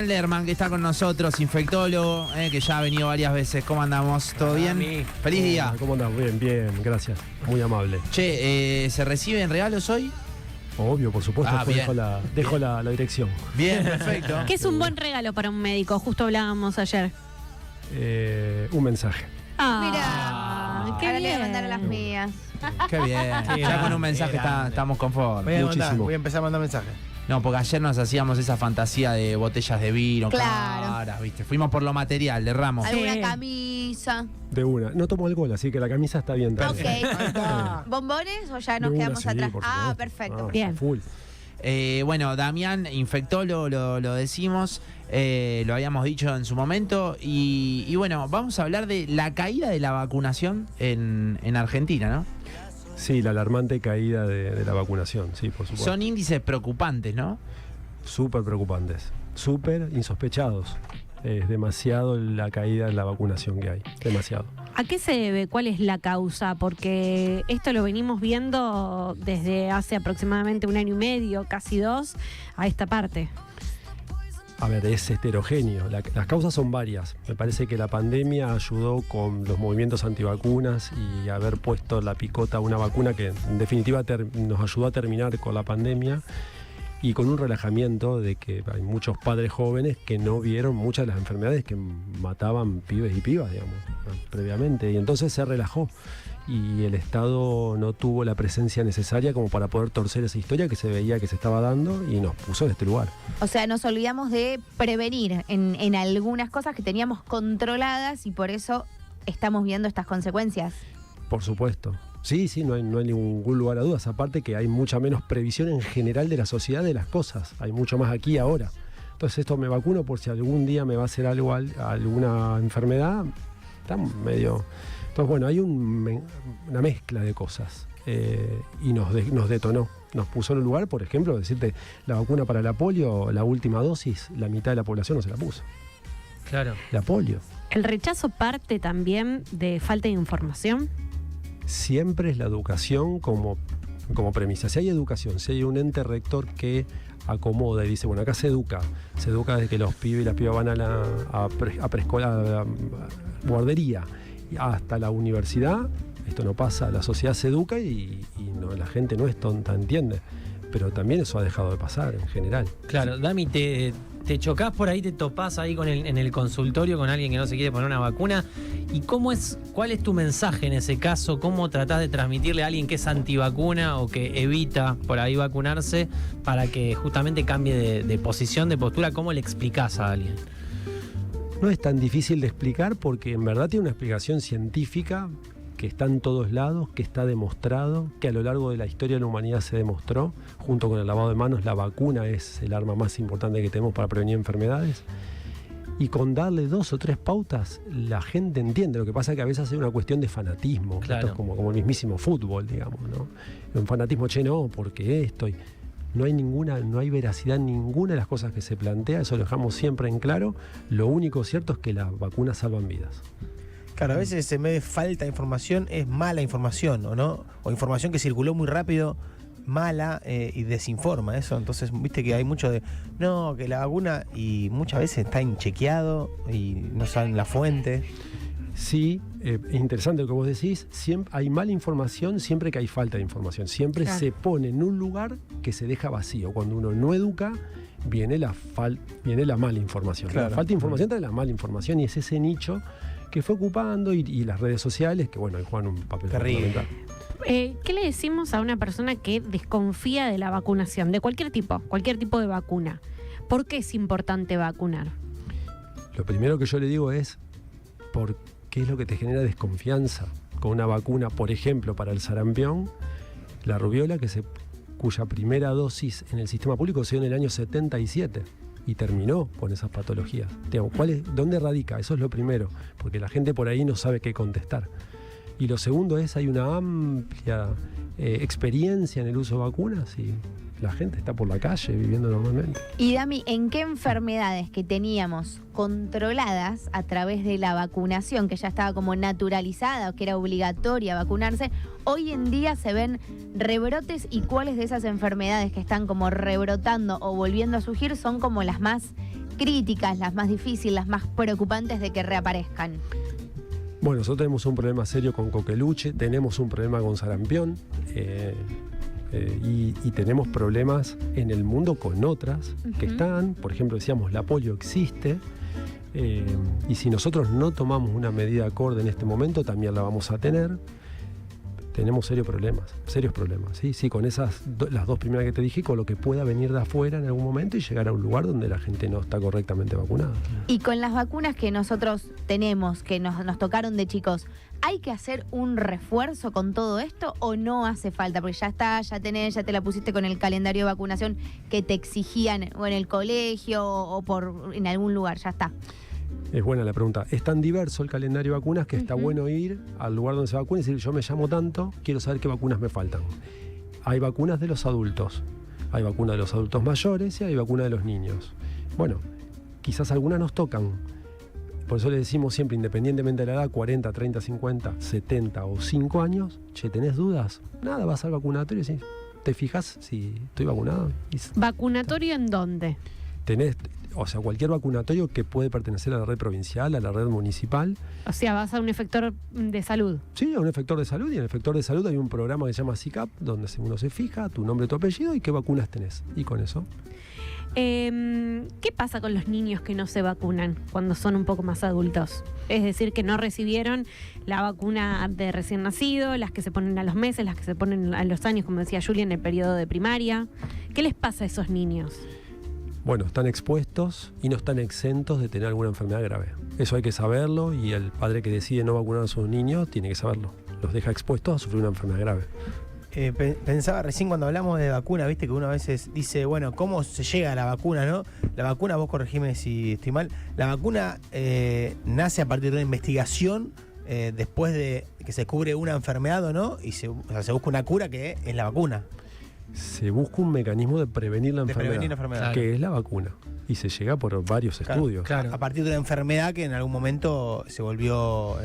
Lerman, que está con nosotros, infectólogo, que ya ha venido varias veces. ¿Cómo andamos? ¿Todo bien? Feliz día. ¿Cómo andamos? Bien, gracias. Muy amable. Che, ¿se reciben regalos hoy? Obvio, por supuesto. Dejo la dirección. Bien, perfecto. ¿Qué es un buen regalo para un médico? Justo hablábamos ayer. Un mensaje. Mira, qué ahora bien. le voy a mandar a las mías. Qué bien. Ya con un mensaje estamos conformes. Voy a empezar a mandar mensajes. No, porque ayer nos hacíamos esa fantasía de botellas de vino, Claro. caras, ¿viste? Fuimos por lo material, de Ramos. Alguna Sí. camisa. De una. No tomo alcohol, así que la camisa está bien. Ok. ¿Bombones o ya nos De una, quedamos sí, atrás? por Ah, supuesto. perfecto. Bien. Full. Bueno, Damián, infectólogo, lo decimos, lo habíamos dicho en su momento. Y bueno, vamos a hablar de la caída de la vacunación en Argentina, ¿no? Sí, la alarmante caída de la vacunación, sí, por supuesto. Son índices preocupantes, ¿no? Súper preocupantes, súper insospechados. Es demasiado la caída de la vacunación que hay, demasiado. ¿A qué se debe? ¿Cuál es la causa? Porque esto lo venimos viendo desde hace aproximadamente 1 año y medio, casi 2, a esta parte. A ver, es heterogéneo. Las causas son varias. Me parece que la pandemia ayudó con los movimientos antivacunas y haber puesto la picota a una vacuna que en definitiva nos ayudó a terminar con la pandemia y con un relajamiento de que hay muchos padres jóvenes que no vieron muchas de las enfermedades que mataban pibes y pibas, digamos, previamente. Y entonces se relajó y el Estado no tuvo la presencia necesaria como para poder torcer esa historia que se veía que se estaba dando y nos puso en este lugar. O sea, nos olvidamos de prevenir en algunas cosas que teníamos controladas y por eso estamos viendo estas consecuencias. Por supuesto. Sí, no hay ningún lugar a dudas. Aparte que hay mucha menos previsión en general de la sociedad de las cosas. Hay mucho más aquí y ahora. Entonces esto me vacuno por si algún día me va a hacer algo, alguna enfermedad. Está medio... Entonces bueno, hay una mezcla de cosas. Y nos detonó. Nos puso en un lugar, por ejemplo, decirte, la vacuna para la polio, la última dosis, la mitad de la población no se la puso. Claro. La polio. ¿El rechazo parte también de falta de información? Siempre es la educación como premisa. Si hay educación, si hay un ente rector que acomoda y dice, bueno, acá se educa desde que los pibes y las pibas van a preescolar, a guardería, hasta la universidad, esto no pasa, la sociedad se educa y no, la gente no es tonta, entiende. Pero también eso ha dejado de pasar en general. Claro, Dami, te chocás por ahí, te topás ahí en el consultorio con alguien que no se quiere poner una vacuna. ¿Y cuál es tu mensaje en ese caso? ¿Cómo tratás de transmitirle a alguien que es antivacuna o que evita por ahí vacunarse para que justamente cambie de posición, de postura? ¿Cómo le explicás a alguien? No es tan difícil de explicar porque en verdad tiene una explicación científica que está en todos lados, que está demostrado, que a lo largo de la historia de la humanidad se demostró, junto con el lavado de manos, la vacuna es el arma más importante que tenemos para prevenir enfermedades. Y con darle 2 o 3 pautas, la gente entiende. Lo que pasa es que a veces hay una cuestión de fanatismo. Claro. Esto es como el mismísimo fútbol, digamos, ¿no? Un fanatismo, no, porque esto... No hay veracidad en ninguna de las cosas que se plantea, eso lo dejamos siempre en claro. Lo único cierto es que las vacunas salvan vidas. Claro, a veces en vez de falta de información es mala información, ¿o no? O información que circuló muy rápido, mala y desinforma eso. Entonces, viste que hay mucho de, no, que la vacuna, y muchas veces está inchequeado y no saben la fuente. Sí, es interesante lo que vos decís, siempre hay mala información siempre que hay falta de información. Siempre Claro. se pone en un lugar que se deja vacío. Cuando uno no educa, viene la mala información. Claro. La falta de información trae la mala información y es ese nicho que fue ocupando y las redes sociales que, bueno, juegan un papel Terrible. fundamental. ¿Qué le decimos a una persona que desconfía de la vacunación, de cualquier tipo de vacuna? ¿Por qué es importante vacunar? Lo primero que yo le digo es, ¿por qué es lo que te genera desconfianza con una vacuna, por ejemplo, para el sarampión, la rubiola, cuya primera dosis en el sistema público se dio en el año 77 y terminó con esas patologías? Digamos, ¿dónde radica? Eso es lo primero, porque la gente por ahí no sabe qué contestar. Y lo segundo es, hay una amplia experiencia en el uso de vacunas y la gente está por la calle viviendo normalmente. Y Dami, ¿en qué enfermedades que teníamos controladas a través de la vacunación, que ya estaba como naturalizada o que era obligatoria vacunarse, hoy en día se ven rebrotes y cuáles de esas enfermedades que están como rebrotando o volviendo a surgir son como las más críticas, las más difíciles, las más preocupantes de que reaparezcan? Bueno, nosotros tenemos un problema serio con coqueluche, tenemos un problema con sarampión y tenemos problemas en el mundo con otras que están, por ejemplo, decíamos, la polio existe y si nosotros no tomamos una medida acorde en este momento, también la vamos a tener. Tenemos serios problemas, ¿sí? Con las dos primeras que te dije, con lo que pueda venir de afuera en algún momento y llegar a un lugar donde la gente no está correctamente vacunada. Y con las vacunas que nosotros tenemos, que nos tocaron de chicos, ¿hay que hacer un refuerzo con todo esto o no hace falta? Porque ya está, ya te la pusiste con el calendario de vacunación que te exigían o en el colegio o en algún lugar, ya está. Es buena la pregunta. Es tan diverso el calendario de vacunas que está bueno ir al lugar donde se vacuna y decir, yo me llamo tanto, quiero saber qué vacunas me faltan. Hay vacunas de los adultos, hay vacunas de los adultos mayores y hay vacunas de los niños. Bueno, quizás algunas nos tocan. Por eso le decimos siempre, independientemente de la edad, 40, 30, 50, 70 o 5 años, che, ¿tenés dudas? Nada, vas al vacunatorio y decís, ¿te fijas si estoy vacunado? ¿Vacunatorio en dónde? Tenés, o sea, cualquier vacunatorio que puede pertenecer a la red provincial, a la red municipal. O sea, vas a un efector de salud. Sí, a un efector de salud, y en el efector de salud hay un programa que se llama SICAP, donde uno se fija tu nombre, tu apellido y qué vacunas tenés. Y con eso. ¿Qué pasa con los niños que no se vacunan cuando son un poco más adultos? Es decir, que no recibieron la vacuna de recién nacido, las que se ponen a los meses, las que se ponen a los años, como decía Julia, en el periodo de primaria. ¿Qué les pasa a esos niños? Bueno, están expuestos y no están exentos de tener alguna enfermedad grave. Eso hay que saberlo y el padre que decide no vacunar a sus niños tiene que saberlo. Los deja expuestos a sufrir una enfermedad grave. Pensaba recién cuando hablamos de vacuna, viste que uno a veces dice, bueno, ¿cómo se llega a la vacuna, no? La vacuna, vos corregime si estoy mal, la vacuna nace a partir de una investigación después de que se descubre una enfermedad o no, y se busca una cura que es la vacuna. Se busca un mecanismo de prevenir la enfermedad, que es la vacuna. Y se llega por varios estudios. Claro. A partir de una enfermedad que en algún momento se volvió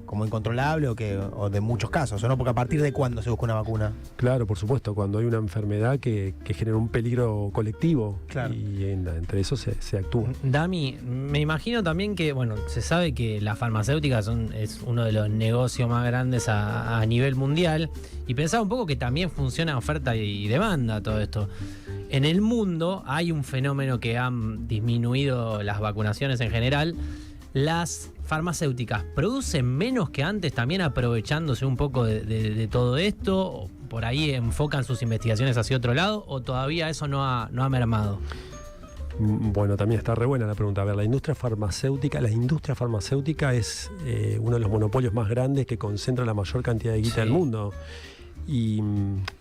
como incontrolable o de muchos casos, ¿o no? Porque a partir de cuándo se busca una vacuna. Claro, por supuesto, cuando hay una enfermedad que genera un peligro colectivo. Claro. Y entre eso se actúa. Dami, me imagino también que, bueno, se sabe que las farmacéuticas es uno de los negocios más grandes a nivel mundial. Y pensaba un poco que también funciona oferta y demanda todo esto. En el mundo hay un fenómeno que han disminuido las vacunaciones en general. Las farmacéuticas producen menos que antes, también aprovechándose un poco de todo esto. ¿O por ahí enfocan sus investigaciones hacia otro lado? ¿O todavía eso no ha mermado? Bueno, también está re buena la pregunta. A ver, la industria farmacéutica es uno de los monopolios más grandes que concentra la mayor cantidad de guita del mundo. Y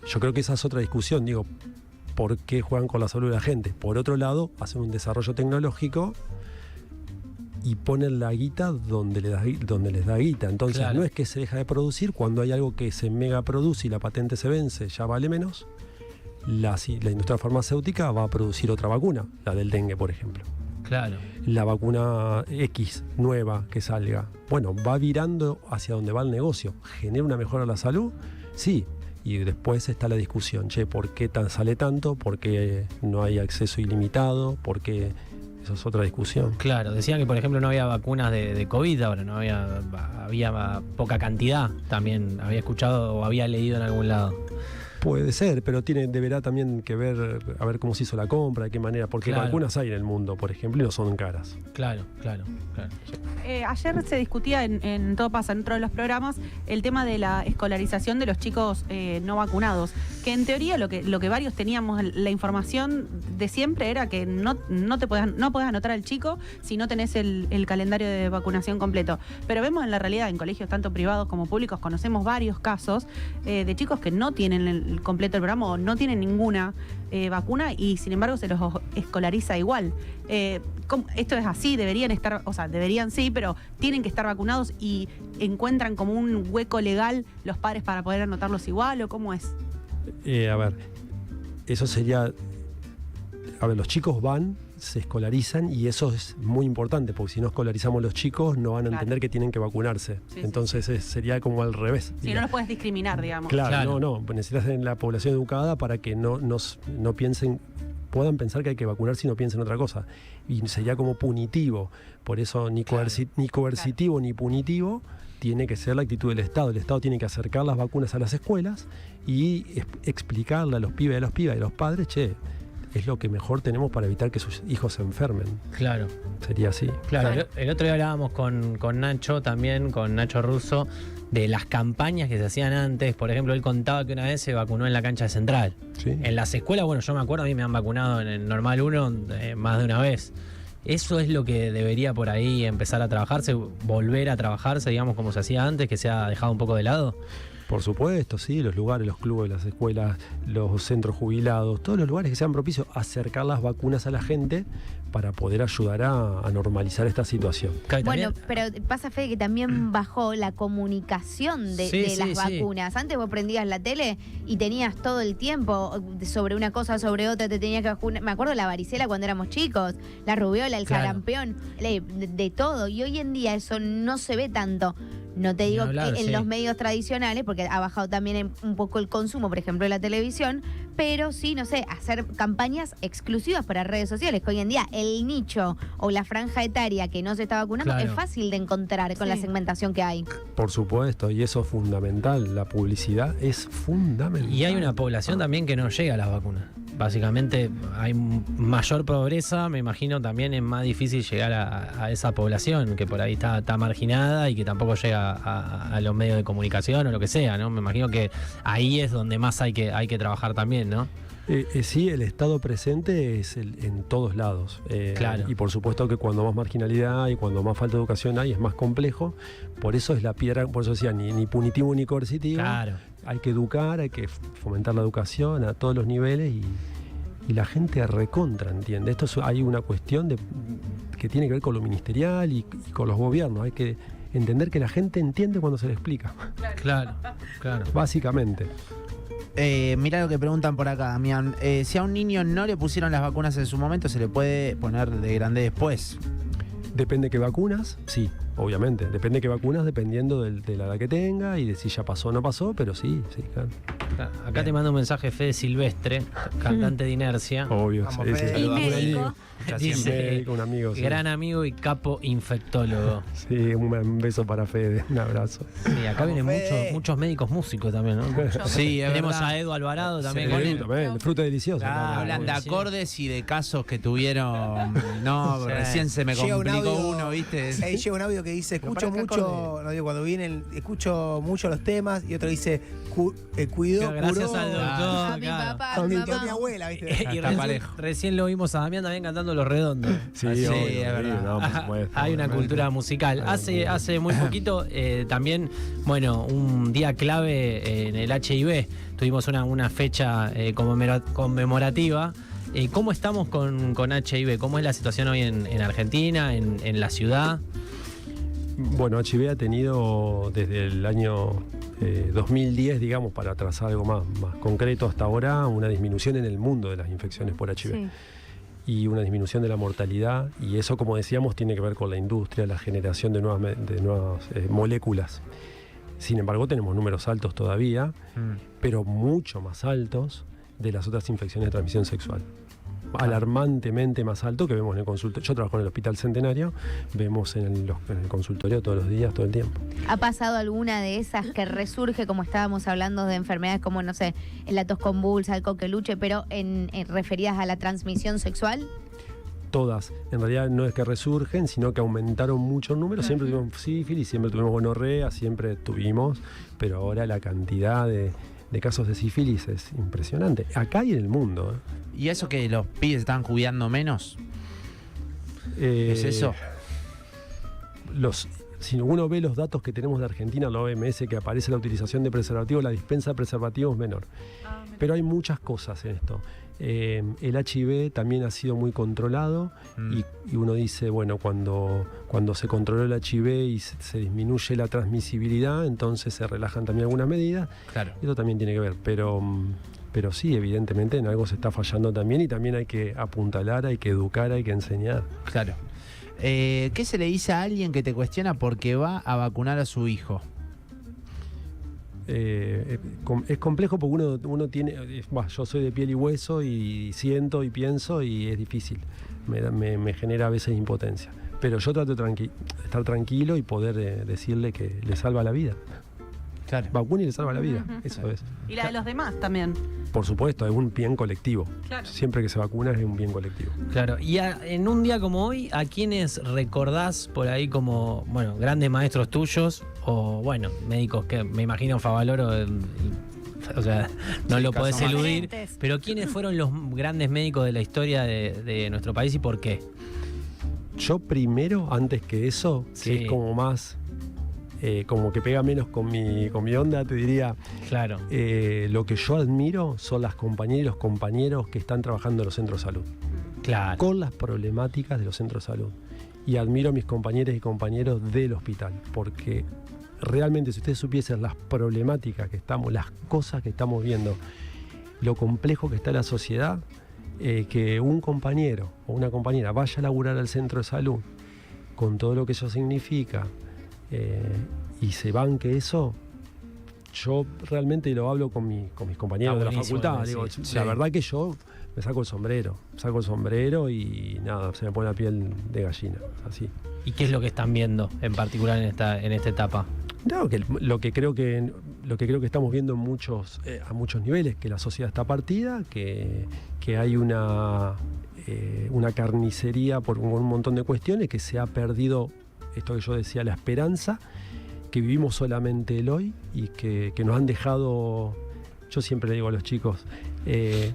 yo creo que esa es otra discusión. Digo, ¿por qué juegan con la salud de la gente? Por otro lado, hacen un desarrollo tecnológico y ponen la guita donde les da guita. Entonces, no es que se deja de producir. Cuando hay algo que se mega produce y la patente se vence, ya vale menos. La industria farmacéutica va a producir otra vacuna, la del dengue, por ejemplo. Claro. La vacuna X nueva que salga, bueno, va virando hacia donde va el negocio. ¿Genera una mejora a la salud? Sí. Y después está la discusión, ¿por qué sale tanto? ¿Por qué no hay acceso ilimitado? ¿Por qué? Eso es otra discusión. Claro, decían que por ejemplo no había vacunas de COVID, ahora no había poca cantidad, también había escuchado o había leído en algún lado. Puede ser, pero deberá también que ver, a ver cómo se hizo la compra, de qué manera, porque vacunas hay en el mundo, por ejemplo, y no son caras. Claro. Ayer se discutía en Todo Pasa, en otro de los programas, el tema de la escolarización de los chicos no vacunados, que en teoría lo que varios teníamos, la información de siempre era que no podés anotar al chico si no tenés el calendario de vacunación completo. Pero vemos en la realidad, en colegios tanto privados como públicos, conocemos varios casos de chicos que no tienen el completo el programa o no tienen ninguna vacuna y sin embargo se los escolariza igual. Esto es así, deberían estar, o sea, deberían sí, pero tienen que estar vacunados y encuentran como un hueco legal los padres para poder anotarlos igual, ¿o cómo es? A ver, eso sería, los chicos se escolarizan y eso es muy importante porque si no escolarizamos los chicos no van a entender que tienen que vacunarse. Entonces sería como al revés. Si no los puedes discriminar, digamos. Claro. No, necesitas tener la población educada para que no piensen puedan pensar que hay que vacunar si no piensan otra cosa. Y sería como punitivo. Por eso ni coercitivo ni punitivo tiene que ser la actitud del Estado. El Estado tiene que acercar las vacunas a las escuelas y explicarle a los pibes y a las pibas y a los padres, che, es lo que mejor tenemos para evitar que sus hijos se enfermen. Claro. Sería así. Claro, el otro día hablábamos con Nacho también, con Nacho Russo, de las campañas que se hacían antes. Por ejemplo, él contaba que una vez se vacunó en la cancha de Central. Sí. En las escuelas, bueno, yo me acuerdo, a mí me han vacunado en el Normal 1 más de una vez. Eso es lo que debería por ahí empezar a trabajarse, volver a trabajarse, digamos, como se hacía antes, que se ha dejado un poco de lado. Por supuesto, sí, los lugares, los clubes, las escuelas, los centros jubilados, todos los lugares que sean propicios, acercar las vacunas a la gente para poder ayudar a normalizar esta situación. Bueno, pero pasa, Fede, que también bajó la comunicación de las vacunas. Antes vos prendías la tele y tenías todo el tiempo sobre una cosa, sobre otra, te tenías que vacunar. Me acuerdo la varicela cuando éramos chicos, la rubiola, el sarampión, de todo. Y hoy en día eso no se ve tanto. No te digo en los medios tradicionales, porque ha bajado también un poco el consumo, por ejemplo, de la televisión, pero sí, no sé, hacer campañas exclusivas para redes sociales, que hoy en día el nicho o la franja etaria que no se está vacunando es fácil de encontrar con la segmentación que hay. Por supuesto, y eso es fundamental, la publicidad es fundamental. Y hay una población también que no llega a las vacunas. Básicamente hay mayor pobreza, me imagino también es más difícil llegar a esa población que por ahí está marginada y que tampoco llega a los medios de comunicación o lo que sea, ¿no? Me imagino que ahí es donde más hay que trabajar también, ¿no? Sí, el Estado presente es en todos lados. Claro. Y por supuesto que cuando más marginalidad hay, cuando más falta de educación hay, es más complejo. Por eso es la piedra, por eso decía, ni punitivo ni coercitivo. Claro. Hay que educar, hay que fomentar la educación a todos los niveles y la gente recontra, ¿entiende? Hay una cuestión que tiene que ver con lo ministerial y con los gobiernos. Hay que entender que la gente entiende cuando se le explica. Claro. Básicamente. Mirá lo que preguntan por acá, Damián. Si a un niño no le pusieron las vacunas en su momento, ¿se le puede poner de grande después? Depende qué vacunas, sí, obviamente. Depende qué vacunas, dependiendo de la edad que tenga y de si ya pasó o no pasó, pero sí, claro. Acá te mando un mensaje Fede Silvestre, cantante de Inercia. Obvio, Vamos, sí. Fede. Y médico. Dice, un amigo. Sí. gran amigo y capo infectólogo. Sí, un beso para Fede, un abrazo. Sí, acá vienen Fede. muchos médicos músicos también, ¿no? Sí, es Tenemos verdad. a Edu Alvarado también. Sí, también, fruta deliciosa. Claro, hablan de acordes y de casos que tuvieron. No, Sí. recién se me Llega un complicó audio- uno, ¿viste? Ahí llega un audio que dice, Pero escucho para qué mucho, no digo, cuando viene escucho mucho los temas, y otro dice, cuidó, Gracias curó. al doctor. A mi claro. papá, a mi Mintió mi mamá. abuela, ¿viste? Y Está parejo. recién lo vimos a Damián también cantando Los Redondos. Sí, Sí, obvio, es verdad. no, por supuesto, Hay una obviamente. cultura musical. Hace muy poquito también, bueno, un día clave en el HIV. Tuvimos una fecha conmemorativa. ¿Cómo estamos con HIV? ¿Cómo es la situación hoy en Argentina, en la ciudad? Bueno, HIV ha tenido desde el año 2010, digamos, para trazar algo más concreto hasta ahora, una disminución en el mundo de las infecciones por HIV. Sí. Y una disminución de la mortalidad, y eso, como decíamos, tiene que ver con la industria, la generación de nuevas moléculas. Sin embargo, tenemos números altos todavía, pero mucho más altos de las otras infecciones de transmisión sexual. Alarmantemente más alto que vemos en el consultorio. Yo trabajo en el Hospital Centenario, vemos en el consultorio todos los días, todo el tiempo. ¿Ha pasado alguna de esas que resurge, como estábamos hablando de enfermedades como, no sé, la tos convulsa, el coqueluche, pero en referidas a la transmisión sexual? Todas, en realidad no es que resurgen, sino que aumentaron mucho el número. Siempre tuvimos sífilis, siempre tuvimos gonorrea, siempre tuvimos, pero ahora la cantidad de casos de sífilis es impresionante. Acá y en el mundo. ¿Y eso que los pibes están jubilando menos? ¿Es eso? Si uno ve los datos que tenemos de Argentina, la OMS, que aparece la utilización de preservativos, la dispensa de preservativos es menor. Pero hay muchas cosas en esto. El HIV también ha sido muy controlado y uno dice, bueno, cuando se controló el HIV y se disminuye la transmisibilidad, entonces se relajan también algunas medidas. Claro. Eso también tiene que ver, pero sí, evidentemente en algo se está fallando también y también hay que apuntalar, hay que educar, hay que enseñar. Claro. ¿Qué se le dice a alguien que te cuestiona porque va a vacunar a su hijo? Es complejo porque uno tiene, yo soy de piel y hueso y siento y pienso y es difícil, me genera a veces impotencia, pero yo trato de estar tranquilo y poder decirle que le salva la vida. Claro. Vacuna y le salva la vida, Ujú. eso es. Y la de los demás también. Por supuesto, es un bien colectivo. Claro. Siempre que se vacuna es un bien colectivo. Claro, y en un día como hoy, ¿a quiénes recordás por ahí como, bueno, grandes maestros tuyos o, bueno, médicos que me imagino Favaloro, o sea, no Sí, lo podés caso eludir, Referentes. pero ¿quiénes fueron los grandes médicos de la historia de nuestro país y por qué? Yo primero, antes que eso, Sí. que es como más, como que pega menos con mi onda, te diría, Claro, lo que yo admiro son las compañeras y los compañeros que están trabajando en los centros de salud, claro. con las problemáticas de los centros de salud. Y admiro a mis compañeras y compañeros del hospital, porque realmente si ustedes supiesen las problemáticas que estamos, las cosas que estamos viendo, lo complejo que está la sociedad, que un compañero o una compañera vaya a laburar al centro de salud con todo lo que eso significa y se banque eso, yo realmente lo hablo con mis compañeros de la buenísimo facultad. lo que Digo, decís. la Sí. verdad que yo me saco el sombrero y nada, se me pone la piel de gallina, así. ¿Y qué es lo que están viendo en particular en esta etapa? No, que lo que creo que estamos viendo en a muchos niveles, que la sociedad está partida, que hay una carnicería por un montón de cuestiones, que se ha perdido esto que yo decía, la esperanza, que vivimos solamente el hoy y que nos han dejado. Yo siempre le digo a los chicos,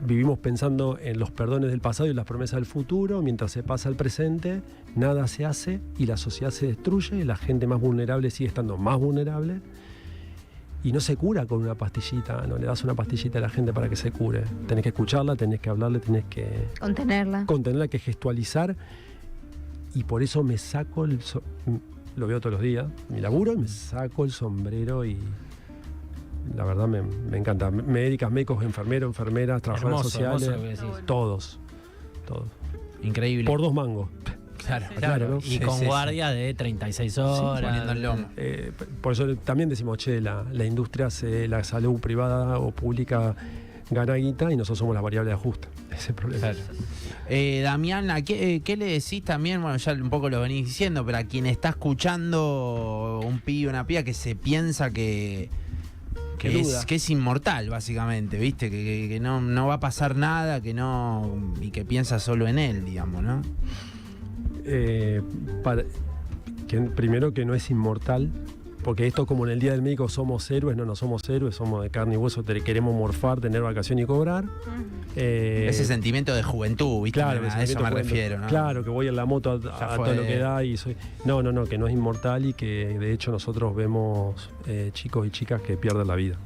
vivimos pensando en los perdones del pasado y las promesas del futuro, mientras se pasa el presente, nada se hace y la sociedad se destruye, la gente más vulnerable sigue estando más vulnerable y no se cura con una pastillita, no le das una pastillita a la gente para que se cure. Tenés que escucharla, tenés que hablarle, tenés que Contenerla. contenerla, que gestualizar y por eso me saco lo veo todos los días, mi laburo, y me saco el sombrero y la verdad me encanta. Médicos, enfermeros, enfermeras, trabajadores Hermoso sociales, lo que decís. todos. Increíble. Por 2 mangos. Claro, Claro, ¿no? Y Sí, con sí, guardia de 36 horas. poniendo el lomo. Por eso también decimos, la industria, la salud privada o pública gana guita y nosotros somos la variable de ajuste. Ese es el problema. Claro. Damián, ¿qué le decís también? Bueno, ya un poco lo venís diciendo, pero a quien está escuchando un pibe, una piba que se piensa que es inmortal, básicamente, ¿viste? Que no va a pasar nada, y que piensa solo en él, digamos, ¿no? Primero que no es inmortal, porque esto como en el Día del Médico somos héroes, no somos héroes, somos de carne y hueso, queremos morfar, tener vacación y cobrar. Ese sentimiento de juventud, ¿viste? Claro, A eso me refiero, ¿no? Claro, que voy en la moto Ya a fue. todo lo que da y soy. No, que no es inmortal y que de hecho nosotros vemos chicos y chicas que pierden la vida.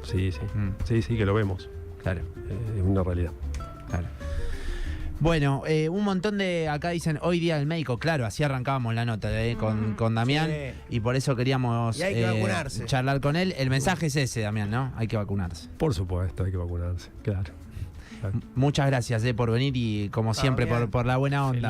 Sí, sí, que lo vemos. Claro, Es una realidad. claro. Bueno, un montón de acá dicen hoy día del médico, claro, así arrancábamos la nota con Damián Sí. y por eso queríamos Y hay que vacunarse. charlar con él. El mensaje es ese, Damián, ¿no? Hay que vacunarse. Por supuesto, hay que vacunarse, claro. Muchas gracias por venir y como siempre bien. por la buena onda.